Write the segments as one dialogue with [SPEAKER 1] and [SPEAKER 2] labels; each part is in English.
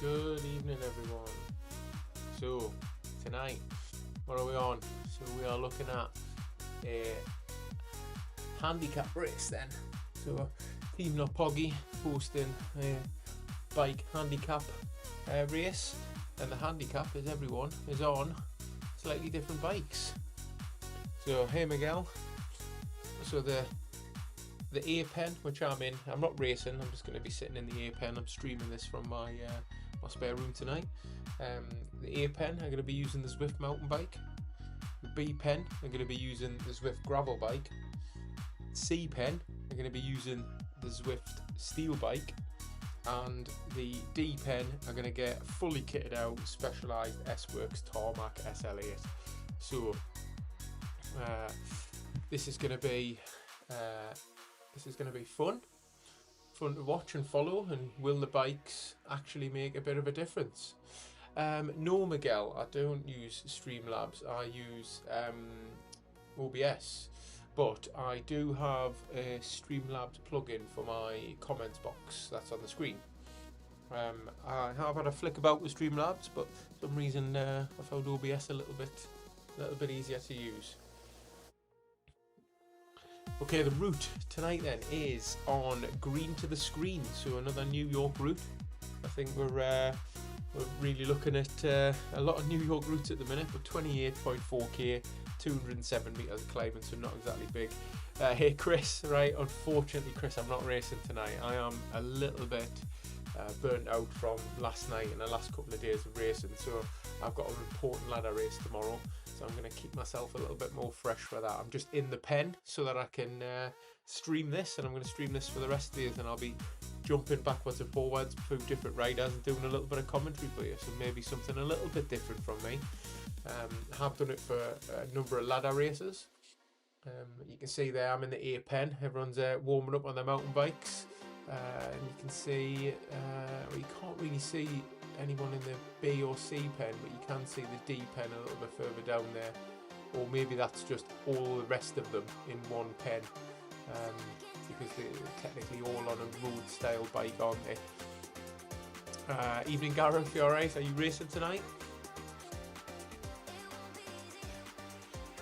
[SPEAKER 1] Good evening, everyone. So tonight, what are we on? So we are looking at a handicap race then. So Team Poggy hosting a bike handicap race, and the handicap is everyone is on slightly different bikes. So hey Miguel, so the A pen which I'm in, I'm not racing, I'm just going to be sitting in the A pen. I'm streaming this from my spare room tonight. The A pen, I'm going to be using the Zwift mountain bike. The B pen, I'm going to be using the Zwift gravel bike. C pen, I'm going to be using the Zwift steel bike. And the D pen, I'm going to get fully kitted out specialised S-Works Tarmac SL8. So this is going to be fun to watch and follow. And will the bikes actually make a bit of a difference? No, Miguel, I don't use Streamlabs. I use OBS, but I do have a Streamlabs plugin for my comments box that's on the screen. I have had a flick about with Streamlabs, but for some reason I found OBS a little bit easier to use. Okay, the route tonight then is on Green to the Screen, so another New York route. I think we're really looking at a lot of New York routes at the minute, but 28.4k, 207 metres climbing, so not exactly big. Hey Chris, right, unfortunately Chris, I'm not racing tonight. I am a little bit burnt out from last night and the last couple of days of racing, so I've got an important ladder race tomorrow. So I'm going to keep myself a little bit more fresh for that. I'm just in the pen so that I can stream this, and I'm going to stream this for the rest of the days, and I'll be jumping backwards and forwards through different riders and doing a little bit of commentary for you, so maybe something a little bit different from me. I have done it for a number of ladder races. You can see there I'm in the A pen. Everyone's warming up on their mountain bikes, and you can see, well, you can't really see anyone in the B or C pen, but you can see the D pen a little bit further down there, or maybe that's just all the rest of them in one pen, because they're technically all on a road style bike, aren't they? Evening Gareth, you alright? Are you racing tonight?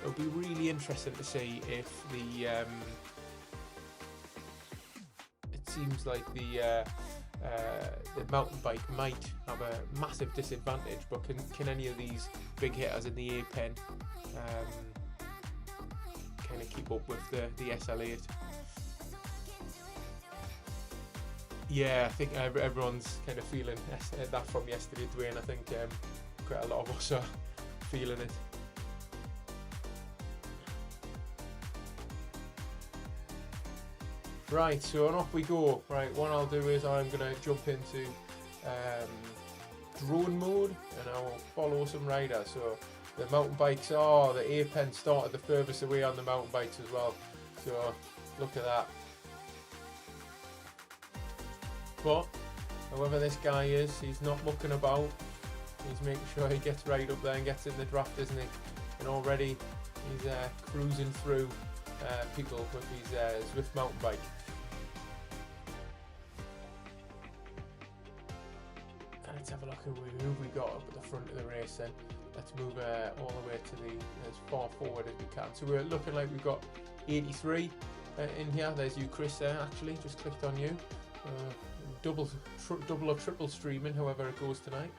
[SPEAKER 1] It'll be really interesting to see if the it seems like the mountain bike might have a massive disadvantage, but can any of these big hitters in the A pen kind of keep up with the SL8? Yeah, I think everyone's kind of feeling that from yesterday, Dwayne. I think quite a lot of us are feeling it. Right, so on off we go. Right, what I'll do is I'm going to jump into drone mode, and I will follow some riders. So the mountain bikes, the A pen started the furthest away on the mountain bikes as well. So look at that. But however this guy is, he's not mucking about. He's making sure he gets right up there and gets in the draft, isn't he? And already he's cruising through people with his Zwift mountain bike. Let's have a look at who we got up at the front of the race then. Let's move all the way to as far forward as we can. So we're looking like we've got 83 in here. There's you, Chris, there actually. Just clicked on you. Double or triple streaming, however it goes tonight.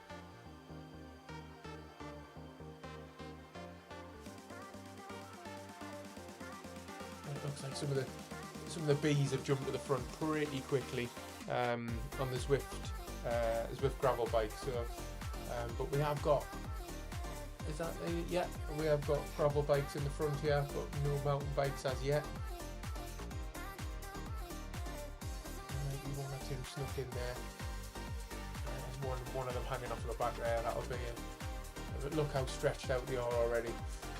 [SPEAKER 1] It looks like some of the Bs have jumped to the front pretty quickly on the Zwift gravel bike. So, but we have got, we have got gravel bikes in the front here, but no mountain bikes as yet. Maybe one or two snuck in there. There's one of them hanging off the back there. That'll be it. But look how stretched out they are already.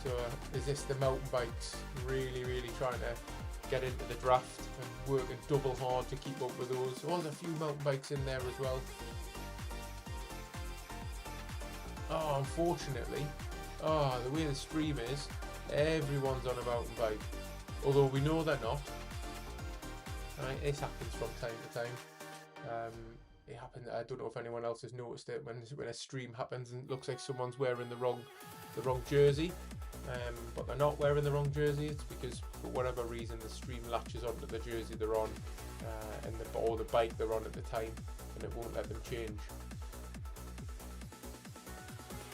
[SPEAKER 1] So is this the mountain bikes really trying to get into the draft and working double hard to keep up with those? Oh, there's a few mountain bikes in there as well. Oh, unfortunately, the way the stream is, everyone's on a mountain bike. Although we know they're not. Right, this happens from time to time. it happened. I don't know if anyone else has noticed it when a stream happens and it looks like someone's wearing the wrong jersey, but they're not wearing the wrong jersey. It's because for whatever reason the stream latches onto the jersey they're on, and or the bike they're on at the time, and it won't let them change.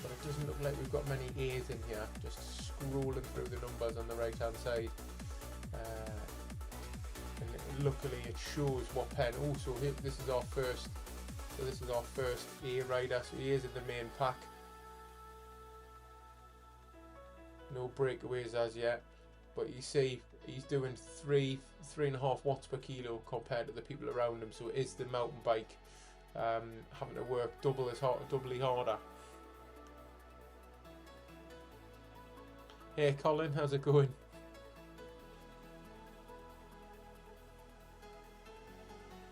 [SPEAKER 1] But it doesn't look like we've got many A's in here. Just scrolling through the numbers on the right hand side, and luckily it shows what pen. Also, this is our first. So this is our first A rider. So he is in the main pack. No breakaways as yet, but you see he's doing 3.5 watts per kilo compared to the people around him. So it is the mountain bike having to work doubly harder. Hey Colin, how's it going?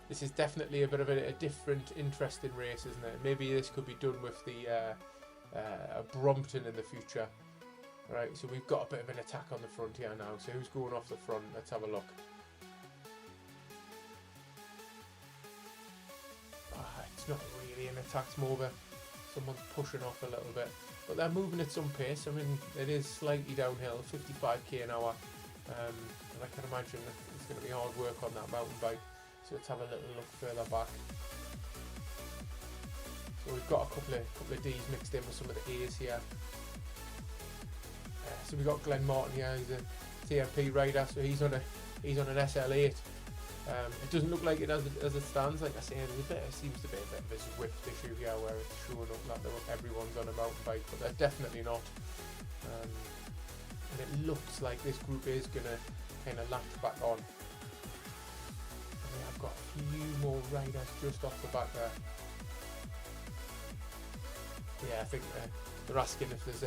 [SPEAKER 1] This is definitely a bit of a different, interesting race, isn't it? Maybe this could be done with the Brompton in the future. Right, so we've got a bit of an attack on the front here now. So who's going off the front? Let's have a look. It's not really an attack, it's more of someone's pushing off a little bit. But they're moving at some pace. I mean, it is slightly downhill, 55k an hour. And I can imagine it's going to be hard work on that mountain bike. So let's have a little look further back. So we've got a couple of D's mixed in with some of the A's here. So we've got Glenn Martin here. He's a TNP rider, so he's on an SL8. It doesn't look like it as it stands. Like I say, it seems to be a bit of a Zwift issue here, where it's showing up that everyone's on a mountain bike, but they're definitely not. And it looks like this group is going to kind of latch back on. I've got a few more riders just off the back there. Yeah, I think they're asking if there's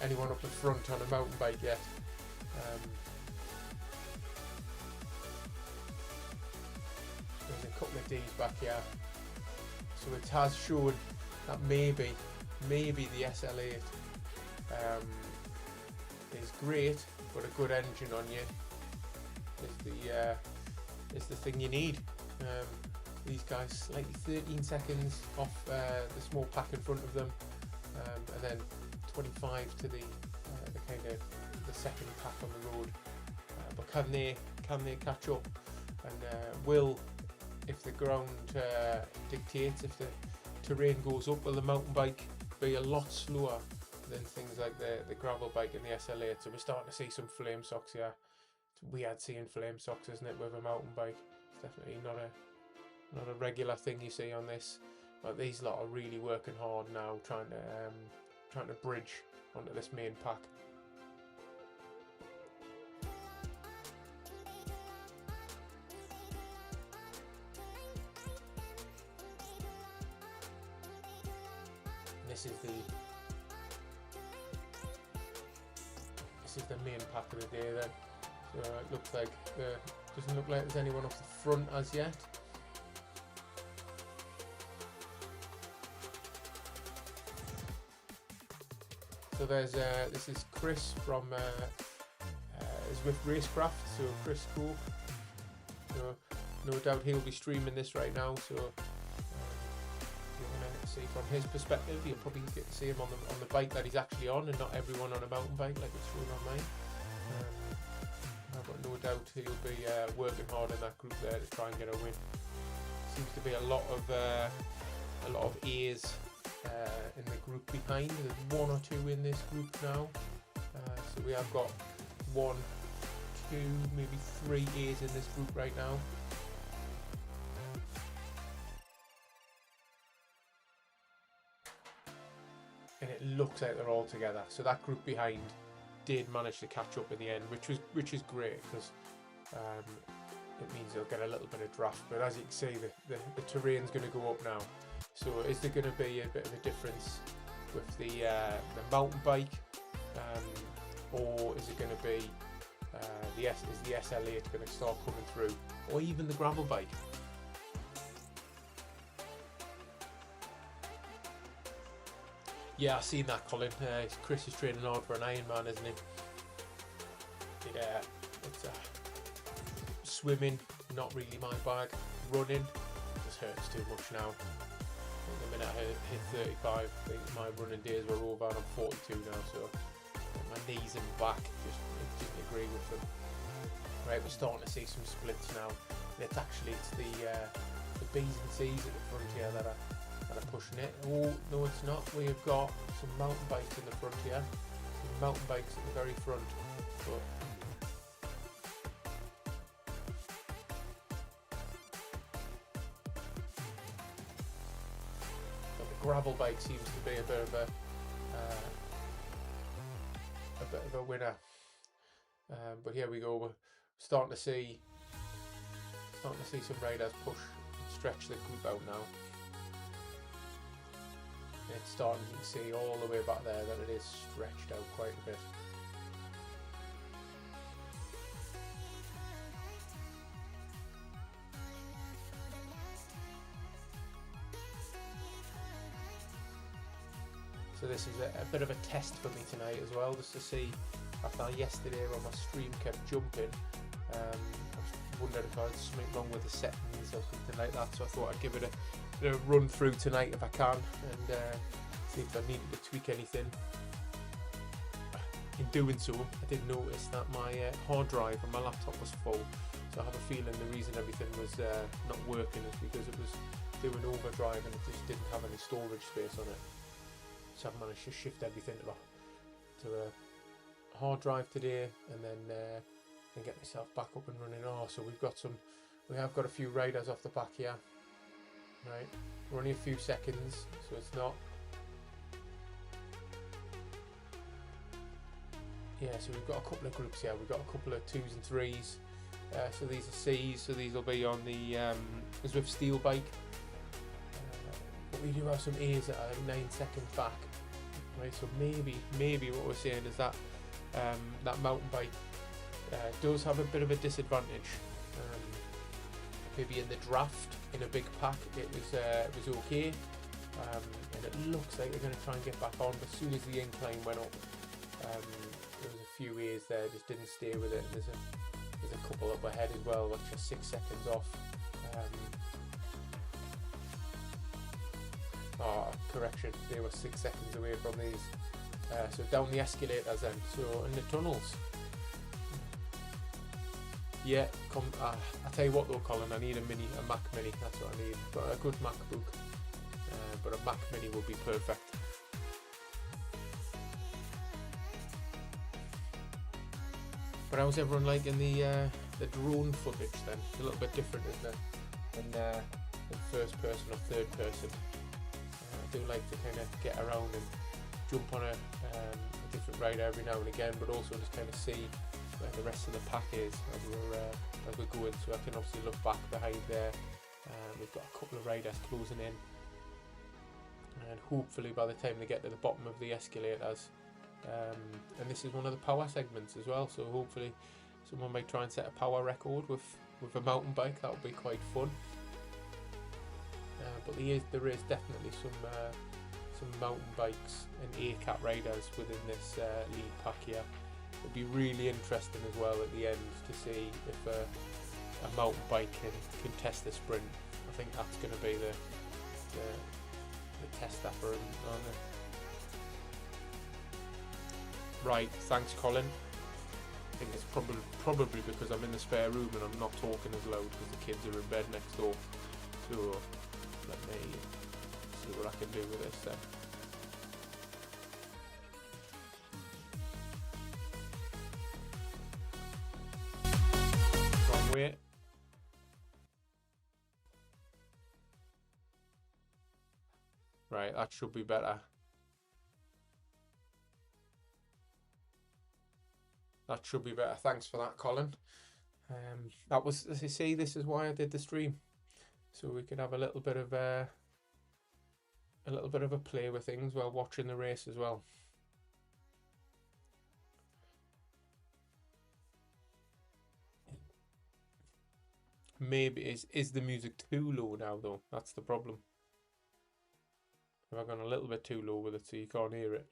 [SPEAKER 1] anyone up the front on a mountain bike yet. There's a couple of D's back here, so it has shown that maybe the SL8 is great, but a good engine on you is the thing you need. These guys slightly 13 seconds off the small pack in front of them, and then 25 to the kind of the second pack on the road. But can they catch up? And will, if the ground dictates, if the terrain goes up, will the mountain bike be a lot slower than things like the gravel bike and the SL8? So we're starting to see some flame socks here. It's weird seeing flame socks, isn't it, with a mountain bike? It's definitely not a regular thing you see on this. But these lot are really working hard now, trying to bridge onto this main pack. This is the main pack of the day then. So it looks like doesn't look like there's anyone off the front as yet. So there's this is Chris from Zwift Racecraft. So Chris Cook. So no doubt he'll be streaming this right now. So see from his perspective, you'll probably get to see him on the bike that he's actually on, and not everyone on a mountain bike like it's shown on mine. I've got no doubt he'll be working hard in that group there to try and get a win. Seems to be a lot of A's in the group behind. There's one or two in this group now. So we have got 1, 2, maybe 3 A's in this group right now. And it looks like they're all together. So that group behind did manage to catch up in the end, which is great, because it means they'll get a little bit of draft. But as you can see, the terrain's going to go up now. So is there going to be a bit of a difference with the mountain bike, or is it going to be is the SL8 going to start coming through, or even the gravel bike? Yeah, I've seen that, Colin. Chris is training hard for an Ironman, isn't he? Yeah, it's swimming, not really my bag. Running, just hurts too much now. The minute I hit 35, I think my running days were over, and I'm 42 now, so my knees and back just didn't agree with them. Right, we're starting to see some splits now. It's the B's and C's at the front here that are pushing it. Oh no, it's not. We've got some mountain bikes in the front here. Some mountain bikes at the very front. But the gravel bike seems to be a bit of a winner. But here we go. We're starting to see some riders push and stretch the group out now. And it's starting, you can see all the way back there that it is stretched out quite a bit. So this is a bit of a test for me tonight as well, just to see, after yesterday when my stream kept jumping, I was wondering if I had something wrong with the settings or something like that, so I thought I'd give it a run through tonight if I can, and see if I needed to tweak anything. In doing so, I did notice that my hard drive on my laptop was full, so I have a feeling the reason everything was not working is because it was doing overdrive and it just didn't have any storage space on it. So I've managed to shift everything to a hard drive today, and then get myself back up and running. Oh, so we have got a few riders off the back here. Right, we're only a few seconds, so it's not. Yeah, so we've got a couple of groups here. We've got a couple of 2s and 3s. So these are C's, so these will be on the Zwift steel bike. But we do have some A's that are 9 seconds back. Right, so maybe what we're saying is that that mountain bike does have a bit of a disadvantage. Maybe in the draft in a big pack it was okay, and it looks like they're going to try and get back on. But as soon as the incline went up, there was a few A's there just didn't stay with it. And there's a couple up ahead as well, which are 6 seconds off. Correction, they were 6 seconds away from these. So down the escalators then, so in the tunnels. Yeah, I tell you what though, Colin, I need a Mac Mini, that's what I need. But a good MacBook, but a Mac Mini will be perfect. But how's everyone liking the drone footage then? It's a little bit different, isn't it, than first person or third person. I do like to kind of get around and jump on a different ride every now and again, but also just kind of see where the rest of the pack is as we're going. So I can obviously look back behind there. We've got a couple of riders closing in, and hopefully by the time they get to the bottom of the escalators, and this is one of the power segments as well, so hopefully someone might try and set a power record with a mountain bike. That would be quite fun. But there is definitely some mountain bikes and A-cap riders within this lead pack here. It'll be really interesting as well at the end to see if a mountain bike can test the sprint. I think that's going to be the test for him, aren't they? Right, thanks Colin. I think it's probably because I'm in the spare room and I'm not talking as loud because the kids are in bed next door. So let me see what I can do with this then. Wrong way. Right, that should be better. That should be better. Thanks for that, Colin. That was, as you see, this is why I did the stream, so we could have a little bit of a play with things while watching the race as well. Maybe is the music too low now though? That's the problem. Have I gone a little bit too low with it so you can't hear it?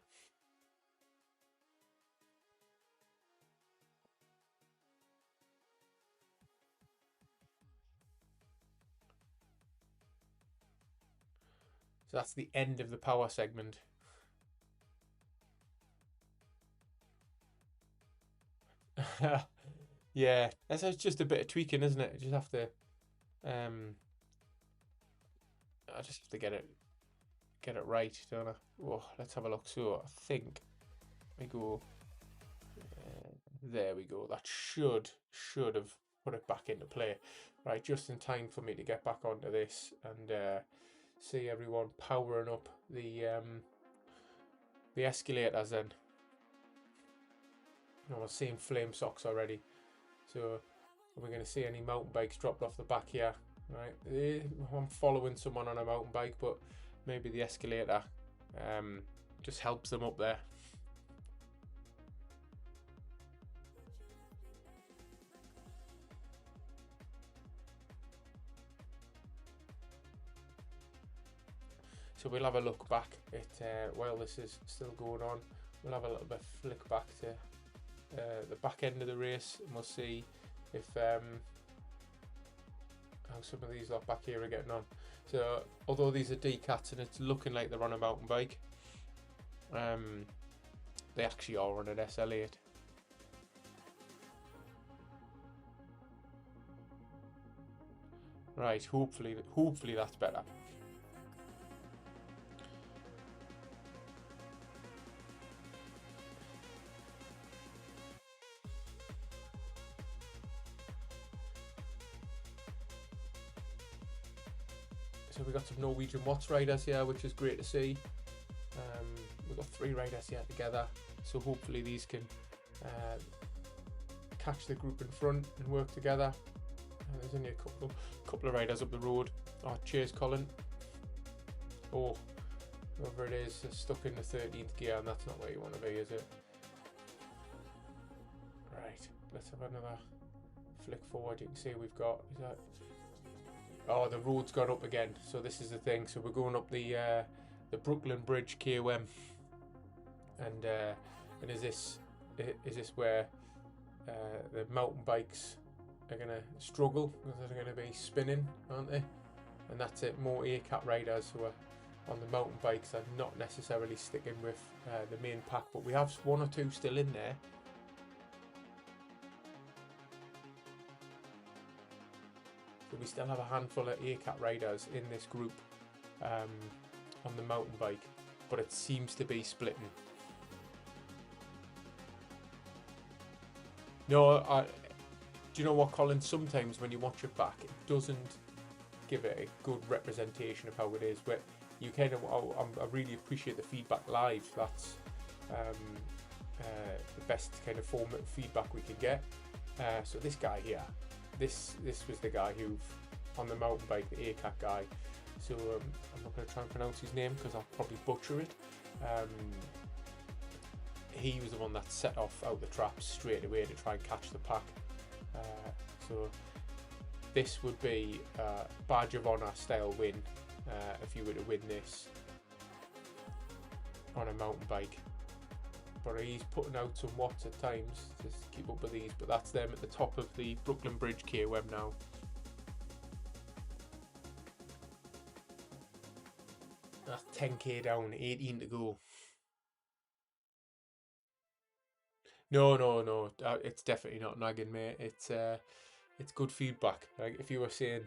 [SPEAKER 1] So that's the end of the power segment. Yeah, that's just a bit of tweaking, isn't it? You just have to, I just have to get it right, don't I? Oh, let's have a look. So I think we go. There we go. That should have put it back into play, right? Just in time for me to get back onto this and see everyone powering up the escalators. Then I was seeing flame socks already. So are we going to see any mountain bikes dropped off the back here? Right, I'm following someone on a mountain bike, but maybe the escalator just helps them up there. So we'll have a look back at while this is still going on. We'll have a little bit flick back to the back end of the race, and we'll see if how some of these lot back here are getting on. So although these are D-cats and it's looking like they're on a mountain bike, they actually are on an SL8. Right, hopefully that's better. So we got some Norwegian Watts riders here, which is great to see. We've got 3 riders here together, so hopefully these can catch the group in front and work together. There's only a couple of riders up the road. Oh, cheers, Colin. Oh, whoever it is stuck in the 13th gear, and that's not where you want to be, is it? Right, let's have another flick forward. You can see we've got, is that, oh, the road's gone up again. So this is the thing. So we're going up the Brooklyn Bridge KOM, and is this where the mountain bikes are gonna struggle because they're gonna be spinning, aren't they? And that's it. More A-Cat riders who are on the mountain bikes are not necessarily sticking with the main pack, but we have 1 or 2 still in there. So we still have a handful of A-Cat riders in this group on the mountain bike, but it seems to be splitting. No, do you know what, Colin? Sometimes when you watch it back, it doesn't give it a good representation of how it is. But you kind of, I really appreciate the feedback live. That's the best kind of form of feedback we can get. So this guy here, this was the guy who, on the mountain bike, the A-Cat guy. So I'm not going to try and pronounce his name because I'll probably butcher it. He was the one that set off out the traps straight away to try and catch the pack. So this would be a badge of honour style win if you were to win this on a mountain bike. But he's putting out some watts at times to keep up with these, but that's them at the top of the Brooklyn Bridge KOM now. That's 10k down, 18 to go. No, it's definitely not nagging, mate. It's good feedback. Like if you were saying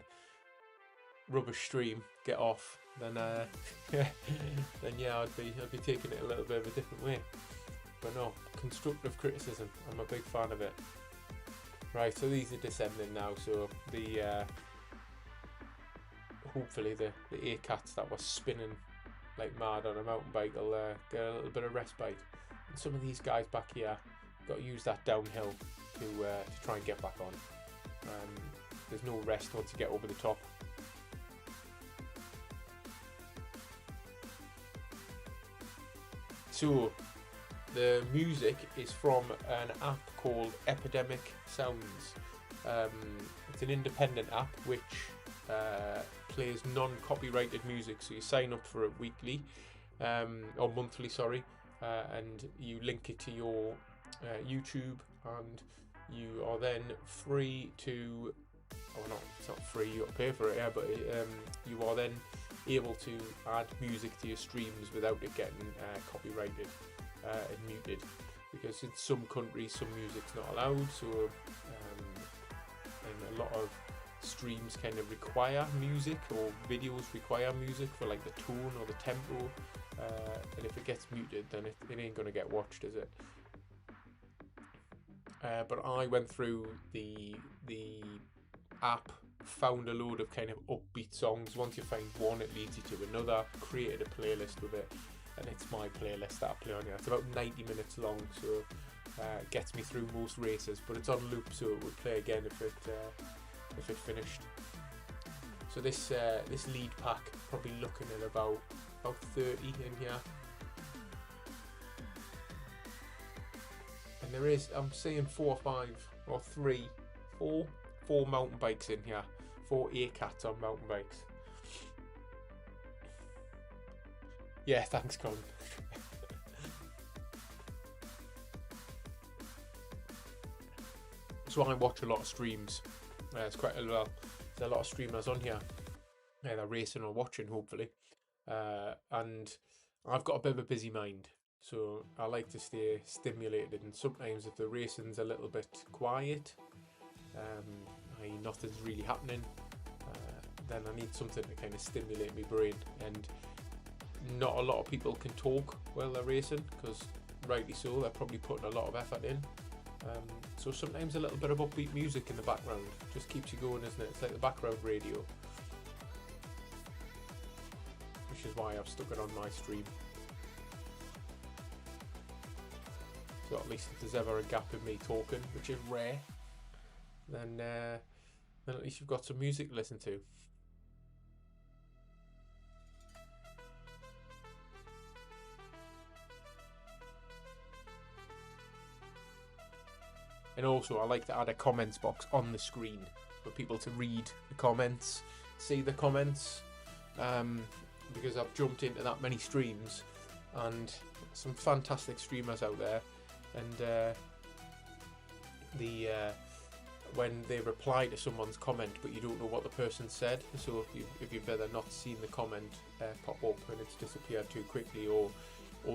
[SPEAKER 1] rubbish stream, get off, then then yeah, I'd be taking it a little bit of a different way. But no, constructive criticism, I'm a big fan of it. Right, so these are descending now, so the hopefully the A-Cats that were spinning like mad on a mountain bike will get a little bit of respite. And some of these guys back here got to use that downhill to try and get back on. There's no rest once you get over the top. So the music is from an app called Epidemic Sounds. It's an independent app which plays non-copyrighted music, so you sign up for it weekly or monthly, sorry, and you link it to your YouTube, and you are then free to, oh no, it's not free, you got to pay for it, yeah, but you are then able to add music to your streams without it getting copyrighted and muted, because in some countries some music's not allowed, so and a lot of streams kind of require music, or videos require music for like the tone or the tempo, and if it gets muted then it ain't gonna get watched, is it? But I went through the app, found a load of kind of upbeat songs. Once you find one, it leads you to another. Created a playlist with it, and it's my playlist that I play on here. It's about 90 minutes long, so it gets me through most races, but it's on loop, so it would play again if it finished. So this lead pack, probably looking at about 30 in here. And there is, I'm seeing 4 or 4 mountain bikes in here. 4 A-cats on mountain bikes. Yeah, thanks, Colin. So I watch a lot of streams. There's a lot of streamers on here. They're racing or watching, hopefully. And I've got a bit of a busy mind, so I like to stay stimulated. And sometimes if the racing's a little bit quiet, i.e. nothing's really happening, then I need something to kind of stimulate my brain. And not a lot of people can talk while they're racing, because rightly so, they're probably putting a lot of effort in. So sometimes a little bit of upbeat music in the background just keeps you going, isn't it? It's like the background radio, which is why I've stuck it on my stream. So at least if there's ever a gap in me talking, which is rare, then at least you've got some music to listen to. And also I like to add a comments box on the screen for people to read the comments, see the comments, because I've jumped into that many streams, and some fantastic streamers out there, and when they reply to someone's comment but you don't know what the person said, so if you've either not seen the comment pop up and it's disappeared too quickly, or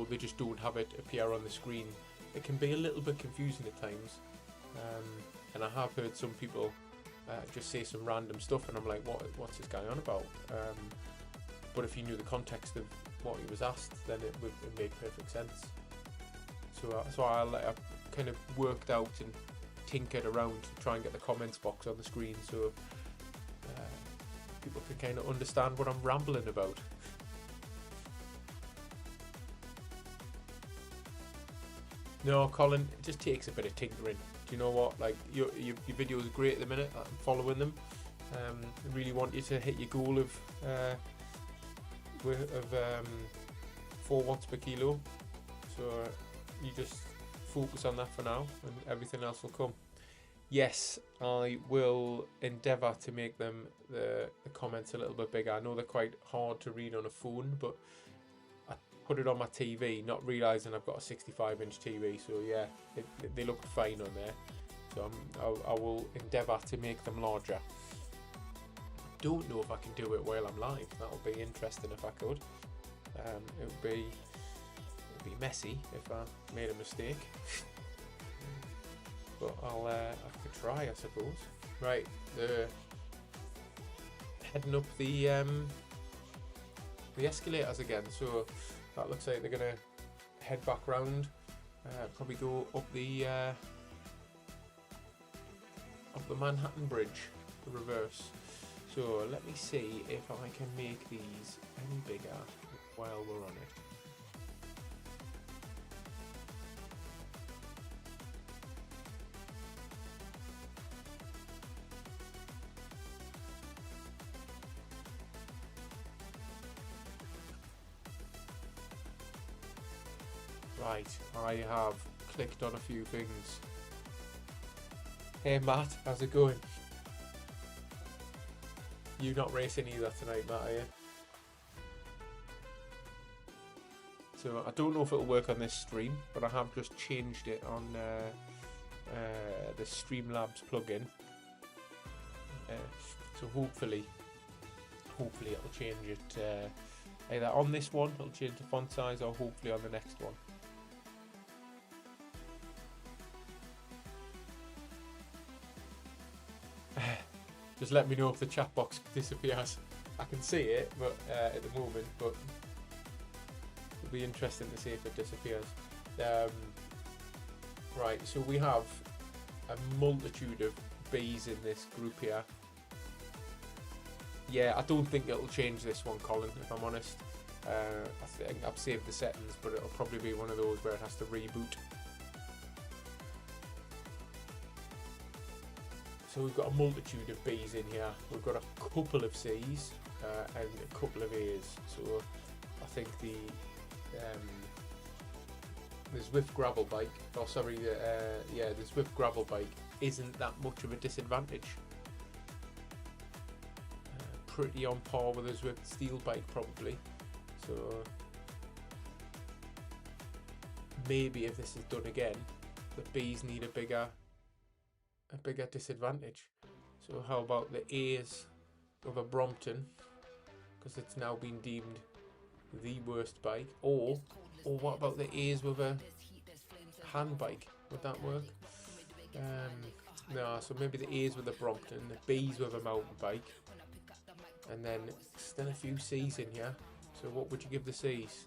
[SPEAKER 1] they just don't have it appear on the screen, it can be a little bit confusing at times. And I have heard some people just say some random stuff, and I'm like, what's this guy on about? But if you knew the context of what he was asked, then it made perfect sense. So I kind of worked out and tinkered around to try and get the comments box on the screen, so people can kind of understand what I'm rambling about. No, Colin, it just takes a bit of tinkering. Do you know what? Like your videos are great at the minute. I'm following them. I really want you to hit your goal of 4 watts per kilo. So you just focus on that for now, and everything else will come. Yes, I will endeavour to make them the comments a little bit bigger. I know they're quite hard to read on a phone, but I put it on my TV, not realising I've got a 65-inch TV. So yeah, they look fine on there. So I will endeavour to make them larger. Don't know if I can do it while I'm live. That'll be interesting if I could. It would be messy if I made a mistake. But I could try, I suppose. Right, heading up the escalators again. So that looks like they're gonna head back round. Probably go up the Manhattan Bridge, the reverse. So let me see if I can make these any bigger while we're on it. Right, I have clicked on a few things. Hey Matt, how's it going? You not racing either tonight, Matt, are you? So I don't know if it'll work on this stream, but I have just changed it on the Streamlabs plugin. So hopefully hopefully it'll change it either on this one, it'll change the font size, or hopefully on the next one. Just let me know if the chat box disappears. I can see it, but at the moment, but it'll be interesting to see if it disappears. Right, so we have a multitude of Bs in this group here. Yeah, I don't think it'll change this one, Colin, if I'm honest. I think I've saved the settings, but it'll probably be one of those where it has to reboot. So we've got a multitude of Bs in here. We've got a couple of Cs and a couple of As. So I think the Zwift gravel bike, the Zwift gravel bike isn't that much of a disadvantage. Pretty on par with a Zwift steel bike probably. So maybe if this is done again, the Bs need a bigger disadvantage. So how about the A's of a Brompton, because it's now been deemed the worst bike, or what about the A's with a hand bike? Would that work? No, so maybe the A's with a Brompton, the B's with a mountain bike, and then still a few C's in here. So what would you give the C's?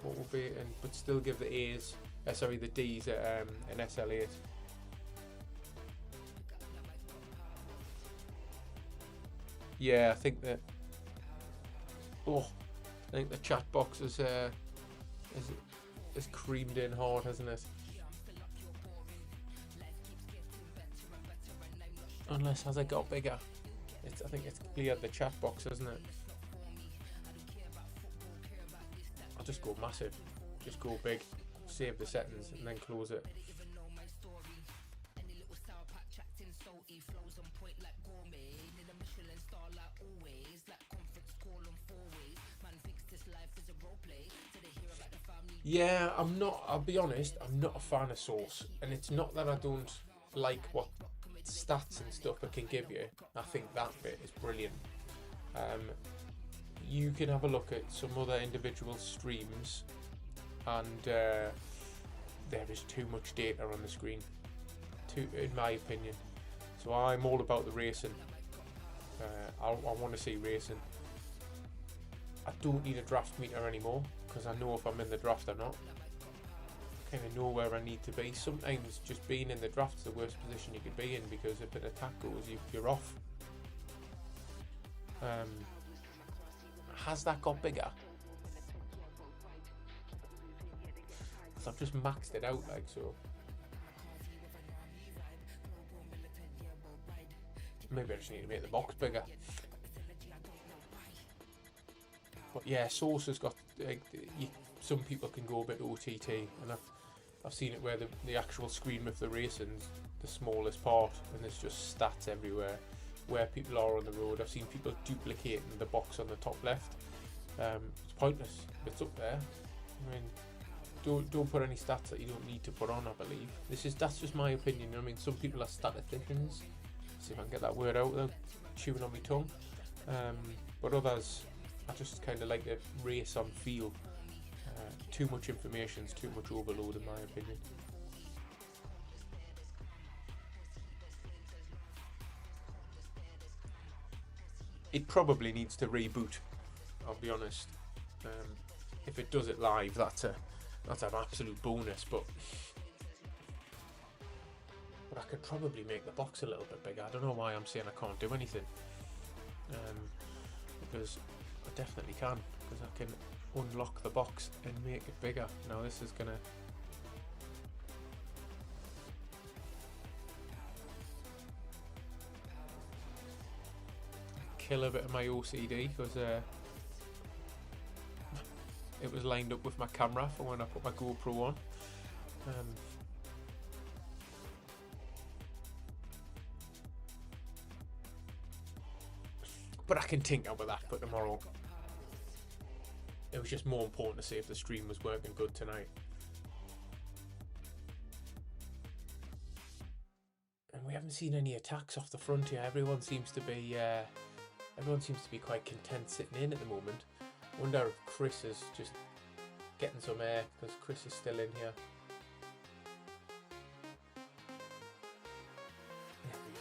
[SPEAKER 1] What would be, but still give the A's, the D's an SL8. Yeah, I think that. Oh, I think the chat box is creamed in hard, hasn't it? Unless has it got bigger? I think it's cleared the chat box, hasn't it? I'll just go massive, just go big, save the settings, and then close it. Yeah, I'll be honest, I'm not a fan of Source, and it's not that I don't like what stats and stuff it can give you. I think that bit is brilliant. You can have a look at some other individual streams, and there is too much data on the screen, in my opinion. So I'm all about the racing. I want to see racing. I don't need a draft meter anymore, because I know if I'm in the draft or not. I kind of know where I need to be. Sometimes just being in the draft is the worst position you could be in, because if an attack goes, you're off. Has that got bigger? Because I've just maxed it out like so. Maybe I just need to make the box bigger. But yeah, Source has got some people can go a bit OTT, and I've seen it where the actual screen with the racing's the smallest part, and there's just stats everywhere where people are on the road. I've seen people duplicating the box on the top left. It's pointless. It's up there. I mean, don't put any stats that you don't need to put on. I believe that's just my opinion. I mean, some people are statisticians. See if I can get that word out without chewing on my tongue. But others, I just kind of like to race on feel. Too much information is too much overload, in my opinion. It probably needs to reboot, I'll be honest. If it does it live, that's an absolute bonus. But I could probably make the box a little bit bigger. I don't know why I'm saying I can't do anything, because I definitely can, because I can unlock the box and make it bigger. Now this is gonna kill a bit of my OCD, because it was lined up with my camera for when I put my GoPro on. But I can tinker with that for tomorrow. It was just more important to see if the stream was working good tonight. And we haven't seen any attacks off the front here. Everyone seems to be Everyone seems to be quite content sitting in at the moment. I wonder if Chris is just getting some air, because Chris is still in here.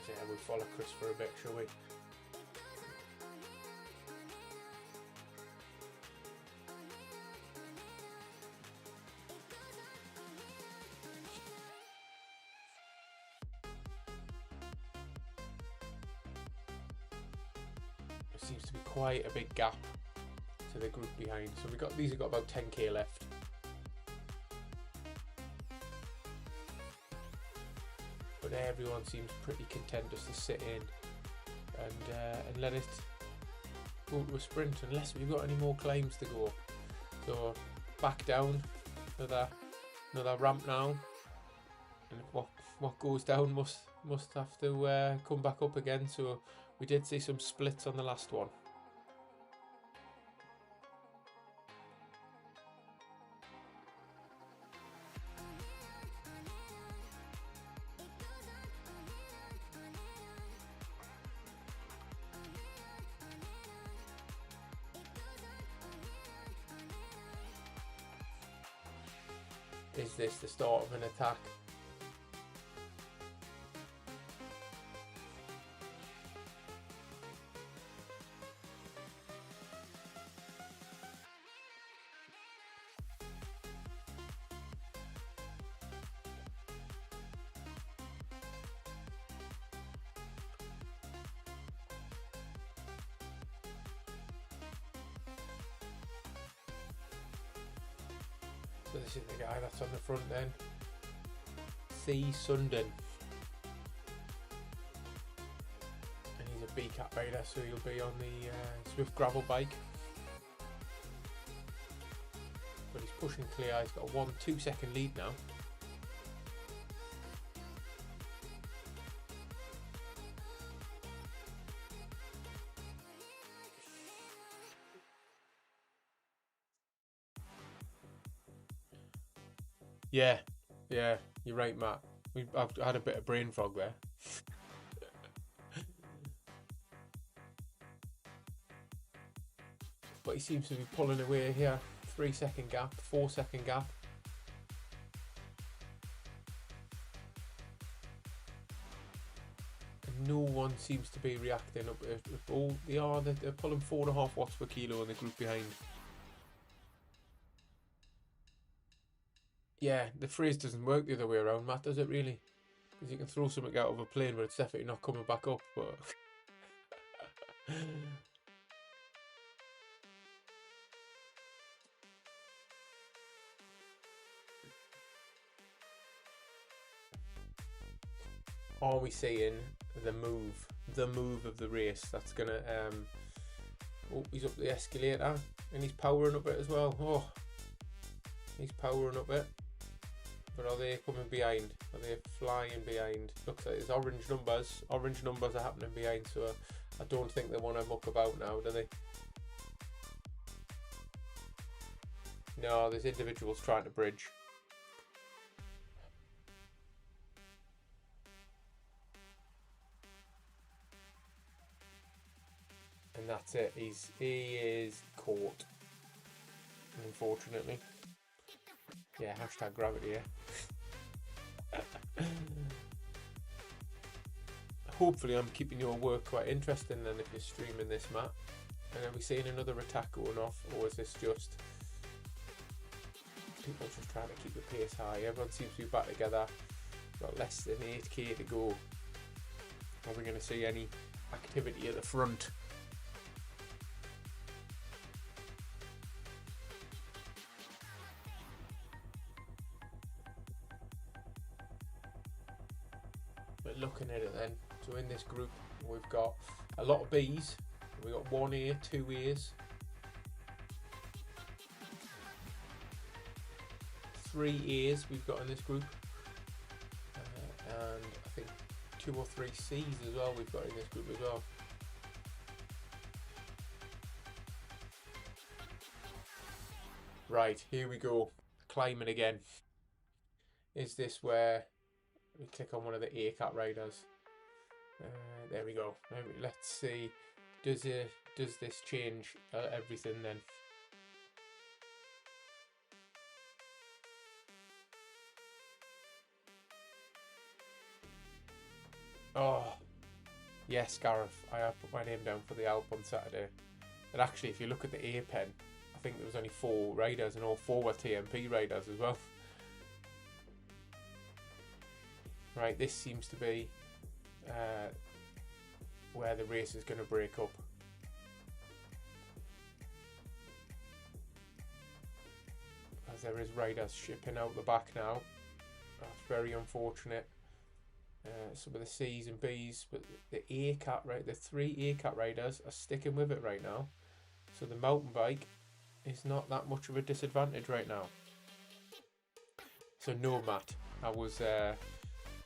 [SPEAKER 1] Yeah, we'll follow Chris for a bit, shall we? There seems to be quite a big gap to the group behind. So these have got about 10k left. But everyone seems pretty content just to sit in and let it go to a sprint, unless we've got any more climbs to go. So back down, another ramp now, and what goes down must have to come back up again. So we did see some splits on the last one. Is this the start of an attack? So this is the guy that's on the front then. C. Sundon. And he's a B-cap rider, so he'll be on the Zwift gravel bike. But he's pushing clear. He's got a 1-2 second lead now. Yeah, you're right, Matt. I've had a bit of brain fog there. But he seems to be pulling away here. 3 second gap, 4 second gap. And no one seems to be reacting up. They're pulling 4.5 watts per kilo in the group behind. Yeah, the phrase doesn't work the other way around, Matt, does it really? Because you can throw something out of a plane, but it's definitely not coming back up. But are we seeing the move of the race? That's gonna oh, he's up the escalator and he's powering up it as well. Oh, he's powering up it. But are they coming behind? Are they flying behind? Looks like there's orange numbers. Orange numbers are happening behind, so I don't think they want to muck about now, do they? No, there's individuals trying to bridge. And that's it. He is caught, unfortunately. Yeah, hashtag gravity, yeah. Hopefully I'm keeping your work quite interesting then if you're streaming this, Matt. And are we seeing another attack going off, or is this just people just trying to keep the pace high? Everyone seems to be back together. Got less than 8k to go. Are we going to see any activity at the front? But looking at it then, so in this group we've got a lot of B's. We've got 1A, 2A's, 3A's we've got in this group, and I think 2 or 3 C's as well we've got in this group as well. Right, here we go, climbing again. Is this where we click on one of the A-cap riders? There we go. Let's see. does this change everything then? Oh, yes, Gareth, I have put my name down for the Alp on Saturday. And actually, if you look at the A pen, I think there was only 4 riders, and all 4 were TNP riders as well. Right, this seems to be where the race is going to break up. As there is riders shipping out the back now. That's very unfortunate. Some of the C's and B's, but the A-Cat, right, the 3 A-Cat riders are sticking with it right now. So the mountain bike is not that much of a disadvantage right now. So no, Matt, I was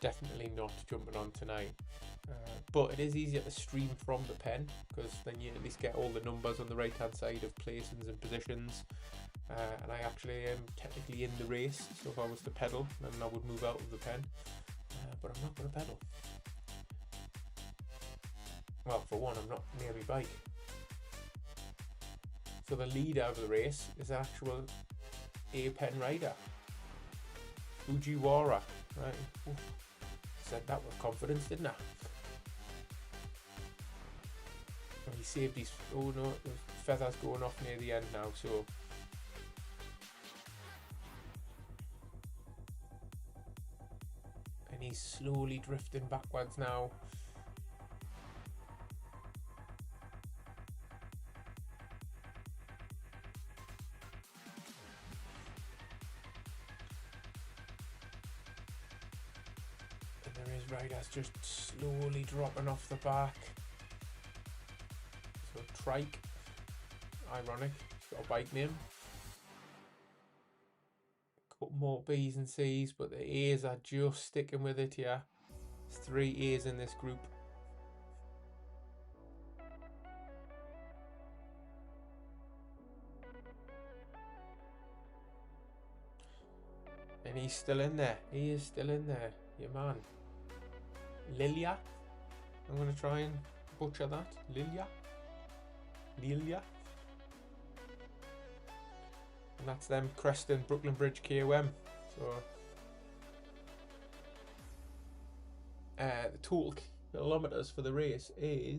[SPEAKER 1] definitely not jumping on tonight. But it is easier to stream from the pen, because then you at least get all the numbers on the right hand side of placings and positions. And I actually am technically in the race, so if I was to pedal, then I would move out of the pen. But I'm not going to pedal. Well, for one, I'm not near my bike. So the leader of the race is an actual A-pen rider, Fujiwara, right? Ooh. Said that with confidence, didn't I? And he saved his, oh no, the feather's going off near the end now, so. And he's slowly drifting backwards now. Riders just slowly dropping off the back. So Trike, ironic, he's got a bike name. Couple more B's and C's, but the A's are just sticking with it here. There's 3 A's in this group. And he's still in there. He is still in there. Your man. Lilia, I'm going to try and butcher that. Lilia. And that's them cresting Brooklyn Bridge KOM. So the total kilometers for the race is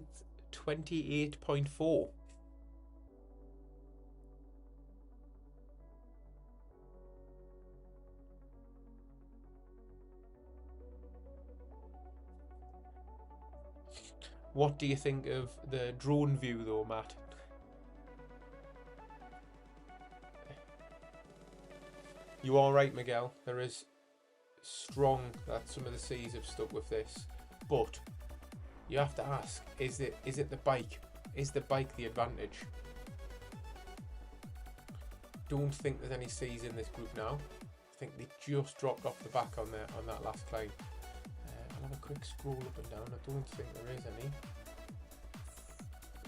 [SPEAKER 1] 28.4. What do you think of the drone view though, Matt? You are right, Miguel. There is strong that some of the C's have stuck with this, but you have to ask: is it the bike? Is the bike the advantage? Don't think there's any C's in this group now. I think they just dropped off the back on that last climb. I'll have a quick scroll up and down. I don't think there is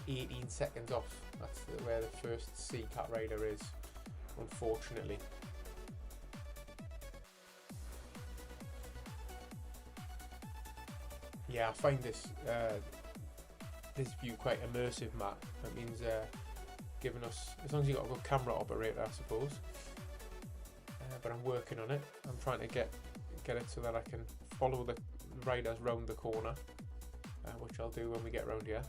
[SPEAKER 1] any. 18 seconds off. That's where the first C-Cat rider is, unfortunately. Yeah, I find this view quite immersive, Matt. That means giving us, as long as you've got a good camera operator, I suppose. But I'm working on it. I'm trying to get it so that I can follow the riders round the corner, which I'll do when we get round here.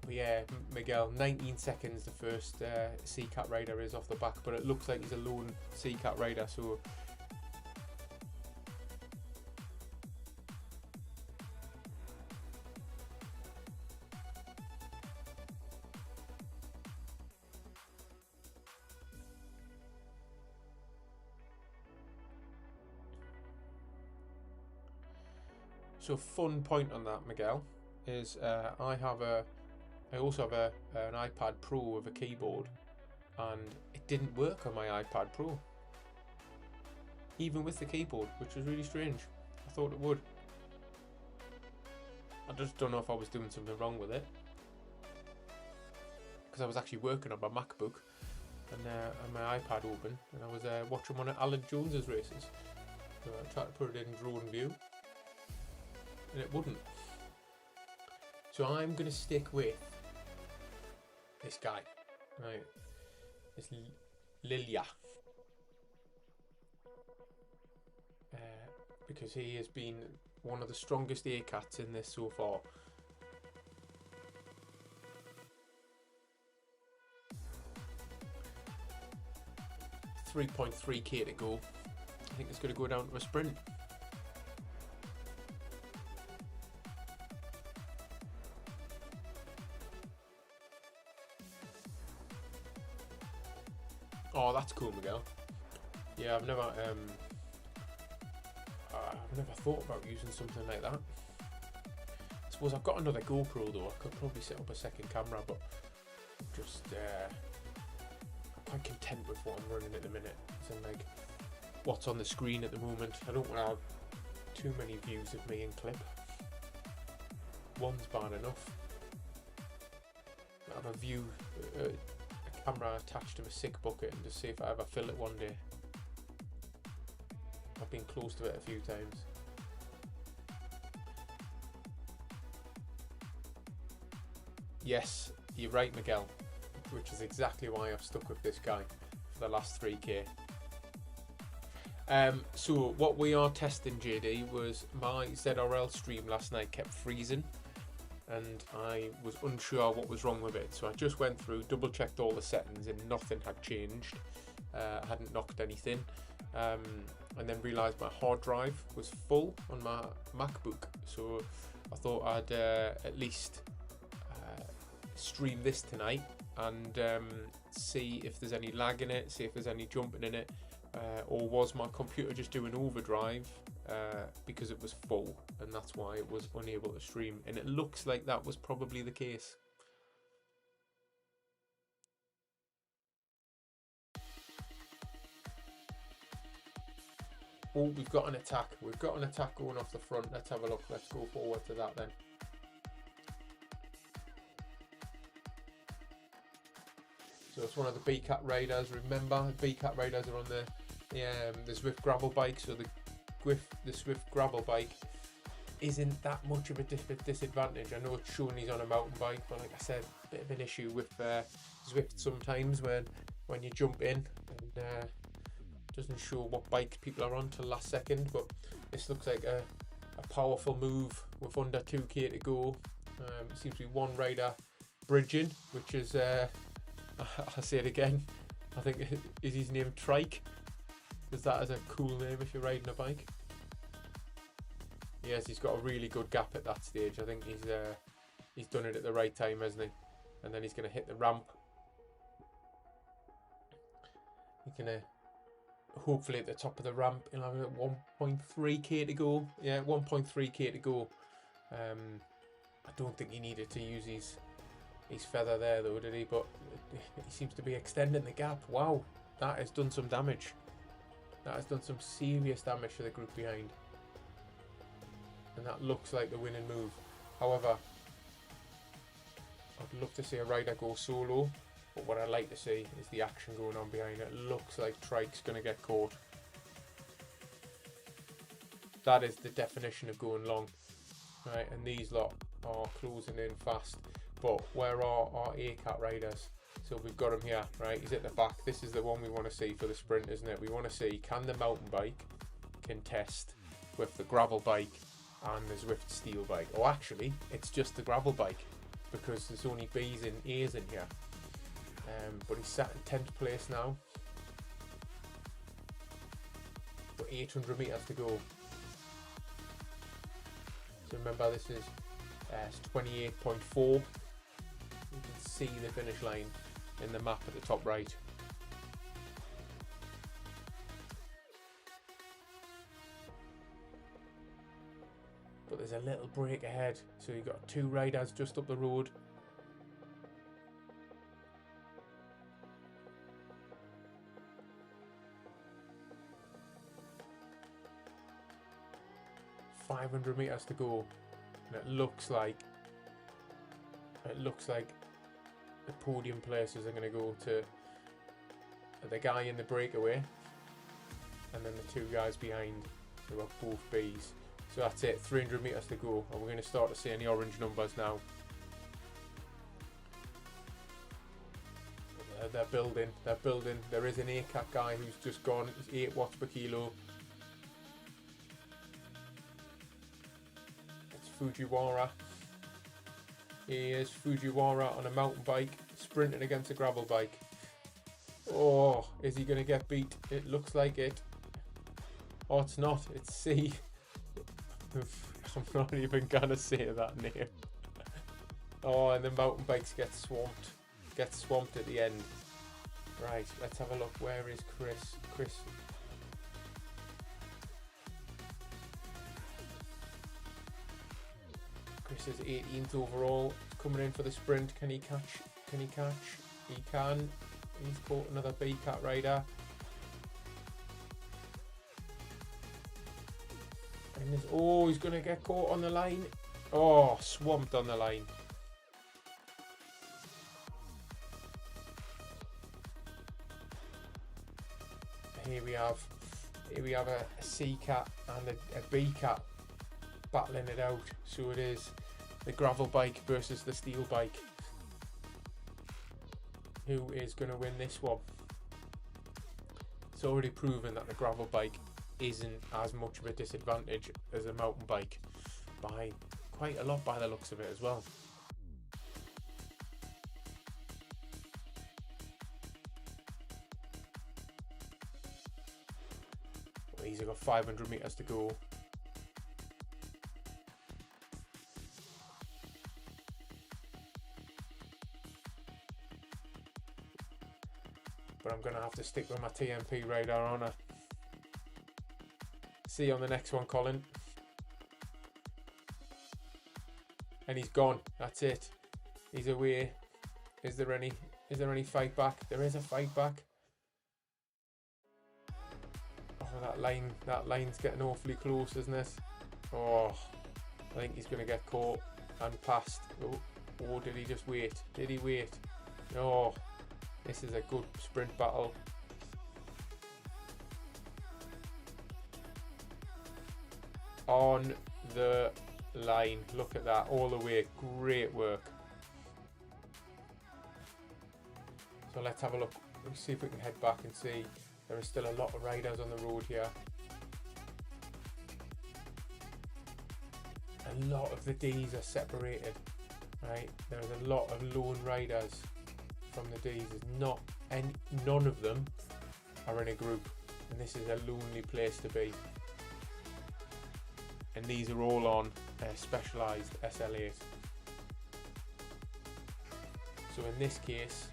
[SPEAKER 1] But yeah, Miguel, 19 seconds the first C-Cat rider is off the back, but it looks like he's a lone C-Cat rider, so fun point on that, Miguel, is I also have an iPad Pro with a keyboard, and it didn't work on my iPad Pro, even with the keyboard, which was really strange. I thought it would. I just don't know if I was doing something wrong with it, because I was actually working on my MacBook and my iPad open, and I was watching one of Alan Jones's races. So I tried to put it in drone view, and it wouldn't. So I'm going to stick with this guy, right? This Lilia. Because he has been one of the strongest air cats in this so far. $3.3k to go. I think it's going to go down to a sprint. Oh, that's cool, Miguel. Yeah, I've never thought about using something like that. I suppose I've got another GoPro though. I could probably set up a second camera, but just I'm quite content with what I'm running at the minute. As in, like, what's on the screen at the moment. I don't want to have too many views of me in clip. One's bad enough. I have a view, a camera attached to a sick bucket, and just see if I ever fill it one day. I've been close to it a few times. Yes, you're right, Miguel, which is exactly why I've stuck with this guy for the last 3k. So what we are testing, JD, was my ZRL stream last night kept freezing and I was unsure what was wrong with it. So I just went through, double checked all the settings and nothing had changed. I hadn't knocked anything. And then realised my hard drive was full on my MacBook. So I thought I'd at least stream this tonight and see if there's any lag in it, see if there's any jumping in it, or was my computer just doing overdrive because it was full and that's why it was unable to stream. And it looks like that was probably the case. Oh, we've got an attack. We've got an attack going off the front. Let's have a look. Let's go forward to that then. So it's one of the B-Cat Raiders. Remember, B-Cat Raiders are on the Zwift gravel bike. So the Zwift gravel bike isn't that much of a disadvantage. I know it's showing he's on a mountain bike, but like I said, a bit of an issue with Zwift sometimes when you jump in and doesn't show what bike people are on till last second. But this looks like a powerful move with under 2k to go. Seems to be one rider bridging, which is I'll say it again, I think is his name Trike, because that is a cool name if you're riding a bike. Yes, he's got a really good gap at that stage. I think he's done it at the right time, hasn't he? And then he's going to hit the ramp. He's going to hopefully at the top of the ramp he'll have 1.3k to go. Yeah, 1.3k to go. I don't think he needed to use his feather there though, did he? But he seems to be extending the gap. Wow, that has done some damage. That has done some serious damage to the group behind. And that looks like the winning move. However, I'd love to see a rider go solo, but what I'd like to see is the action going on behind it. It looks like Trike's going to get caught. That is the definition of going long. Right, and these lot are closing in fast. But where are our A-Cat riders? So we've got him here, right? He's at the back. This is the one we want to see for the sprint, isn't it? We want to see, can the mountain bike contest with the gravel bike and the Zwift steel bike? Or actually, it's just the gravel bike, because there's only B's and A's in here. But he's sat in 10th place now. Got 800 metres to go. So remember, this is 28.4. You can see the finish line in the map at the top right. But there's a little break ahead, so you've got two riders just up the road. .500 metres to go, and it looks like the podium places are going to go to the guy in the breakaway and then the two guys behind who are both B's. So that's it, 300 metres to go, and we're going to start to see any orange numbers now. They're building. There is an ACAT guy who's just gone. It's 8 watts per kilo. It's Fujiwara. Here's Fujiwara on a mountain bike, sprinting against a gravel bike. Oh, is he going to get beat? It looks like it. Oh, it's not. It's C. I'm not even going to say that name. Oh, and the mountain bikes get swamped. Get swamped at the end. Right, let's have a look. Where is Chris? Chris is 18th overall. He's coming in for the sprint. Can he catch? Can he catch? He can. He's caught another B-Cat rider. And there's, oh, he's going to get caught on the line. Oh, swamped on the line. Here we have a C-Cat and a B-Cat battling it out. So it is the gravel bike versus the steel bike. Who is going to win this one? It's already proven that the gravel bike isn't as much of a disadvantage as a mountain bike, by quite a lot by the looks of it as well. He's got 500 meters to go. But I'm going to have to stick with my TNP radar on her. See you on the next one, Colin. And he's gone. That's it. He's away. Is there any fight back? There is a fight back. Oh, that line's getting awfully close, isn't it? Oh, I think he's going to get caught and passed. Oh, did he just wait? Did he wait? Oh. This is a good sprint battle. On the line. Look at that. All the way. Great work. So let's have a look. Let's see if we can head back and see. There are still a lot of riders on the road here. A lot of the Ds are separated. Right? There's a lot of lone riders. From the Ds, none of them are in a group, and this is a lonely place to be. And these are all on a specialised SL8. So in this case,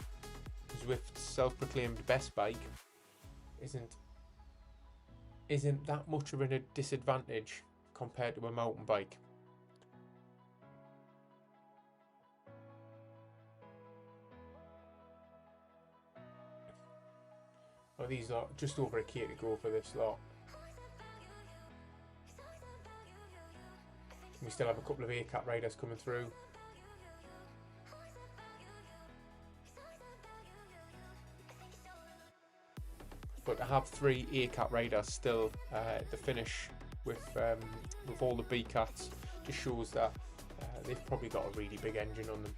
[SPEAKER 1] Zwift's self-proclaimed best bike isn't that much of a disadvantage compared to a mountain bike. Well, these are just over a K to go for this lot. We still have a couple of ACAT riders coming through. But to have 3 ACAT riders still at the finish with all the B-Cats just shows that they've probably got a really big engine on them.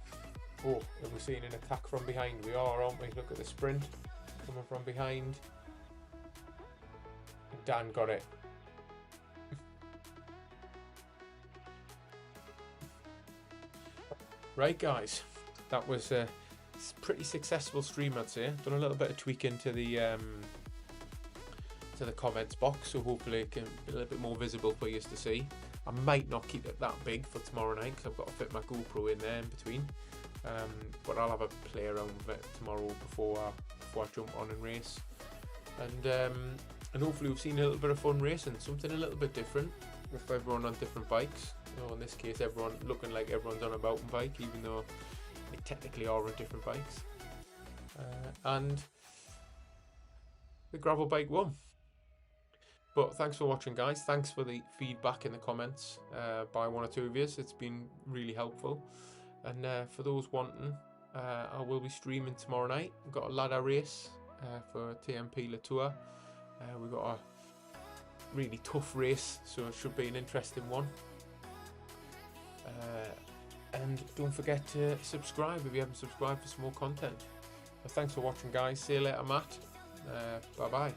[SPEAKER 1] Oh, and we're seeing an attack from behind. We are, aren't we? Look at the sprint. Coming from behind. Dan got it. Right, guys, that was a pretty successful stream, I'd say. Done a little bit of tweaking to the comments box, so hopefully it can be a little bit more visible for you to see. I might not keep it that big for tomorrow night because I've got to fit my GoPro in there in between. But I'll have a play around with it tomorrow before I jump on and race, and hopefully we've seen a little bit of fun racing, something a little bit different with everyone on different bikes. You know, in this case, everyone looking like everyone's on a mountain bike, even though they technically are on different bikes. And the gravel bike won. But thanks for watching, guys. Thanks for the feedback in the comments by one or two of you. It's been really helpful. And for those wanting, I will be streaming tomorrow night. We've got a ladder race for TNP Latour. We've got a really tough race, so it should be an interesting one. And don't forget to subscribe if you haven't subscribed for some more content. Thanks for watching, guys. See you later, Matt. Bye bye.